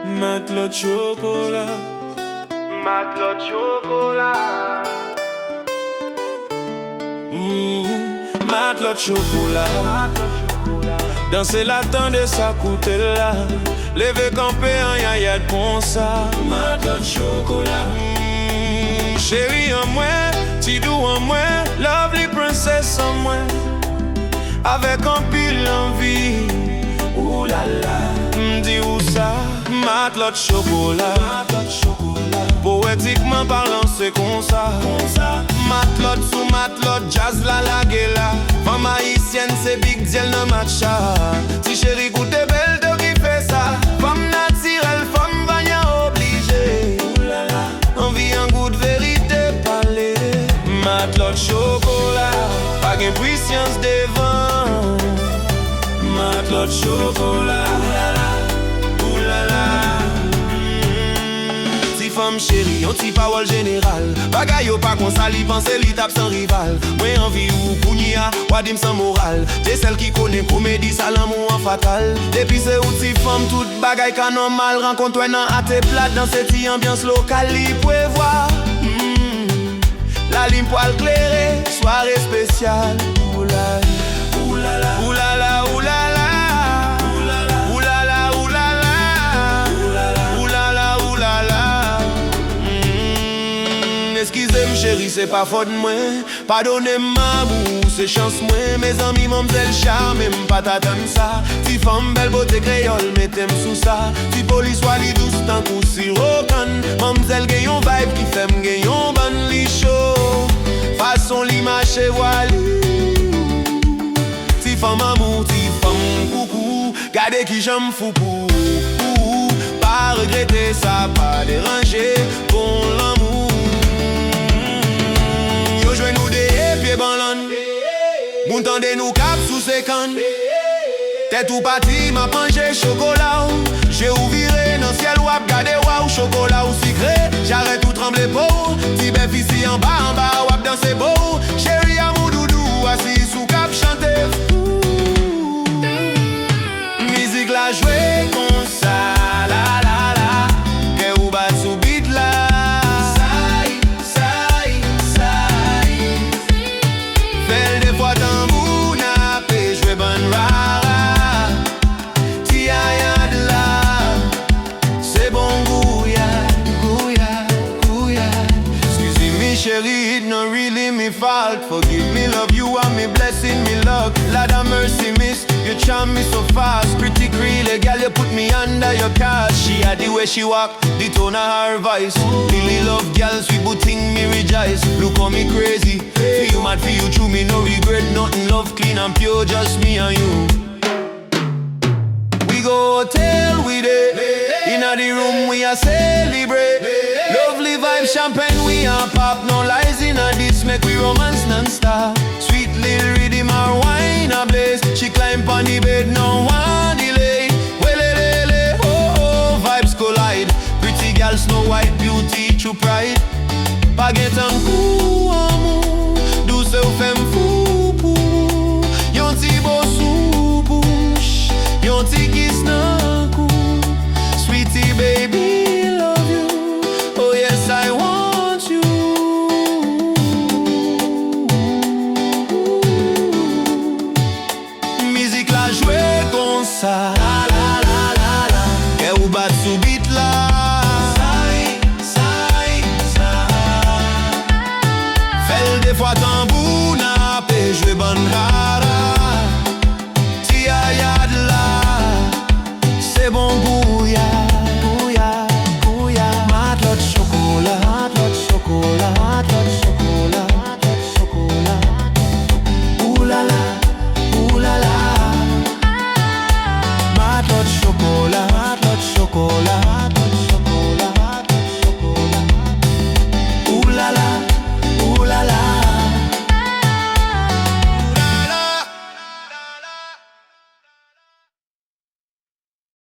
Matelas de chocolat, matelas de chocolat. Matelas de chocolat. Danser l'attendre ça coûte là. Lever camper en yaya de bon ça. Matelas de chocolat. Chérie en moi, Tidou en moi, lovely princess en moi. Avec un pile envie. Ouh là là, m'dis où ça? Matelas de chocolat. Poétiquement parlant c'est comme ça. Matelas sous matelas, jazz la laguela. Femme haïtienne c'est big deal no matcha. Si chérie goûte belle de qui fait ça. Femme naturelle, femme vanya obligée. Envie un goût de vérité parler. Matelas de chocolat, pas gain puissance devant. Matelas de chocolat. Femme chérie, on t'y parole général. Bagay yo pas qu'on sali, pense li tape sans rival. Moi envie ou kounia, wadim sans moral. T'es celle qui connaît comédie, ça l'amour en fatal. Depuis c'est ou t'y femme, toute bagay ka normal. Rencontre nan à tes plate dans cette ambiance locale. Li pouvez voir la lime poil clairé, soirée spéciale. Oulala, oulala, oulala, oulala. Excusez-moi chérie, c'est pas faute de moi. Pardonnez-moi, c'est chance moi. Mes amis m'ont charme, pas t'attendre ça. Si femme belle beauté créole, mettez-moi sous ça. Si police soit li douce, tant coup si rocan. Mamzelle gagne un vibe qui fait m'gagne un bon li chaud. Façon li marche voile. Si femme amour, si femme coucou. Gardez qui j'aime fou pour. Pas regretter ça, pas déranger. Bon l'amour. Jouez nous des pieds banlon. Moun tande nous cap sous ses cannes. Tête ou parti m'a mangé chocolat. J'ai ouviré dans ciel ou ap gade waou. Chocolat ou sucré, j'arrête tout trembler pour. Si belle ici en bas ou ap danser beau. Chérie à mon doudou, assis sous cap chanter. Musique la jouer comme ça, la la la. Que ou bat sous beat là. Chérie, it no really me fault. Forgive me, love you and me blessing, me luck. Lord of mercy, miss, you charm me so fast. Pretty creole, girl, you put me under your cast. She had the way she walk, the tone of her voice. Really love girl, sweet but thing me rejoice. Look on me crazy, feel you mad, feel you true. Me no regret, nothing, love clean and pure, just me and you. We go hotel with it. Inna the room we a celebrate. Lovely vibe, champagne we a pop. No lies inna this, make we romance non-stop. Sweet little rhythm, our wine a blaze. She climb on the bed, no one delay. Welelele, oh oh, vibes collide. Pretty girl, Snow White, beauty, true pride. Baguette and cool.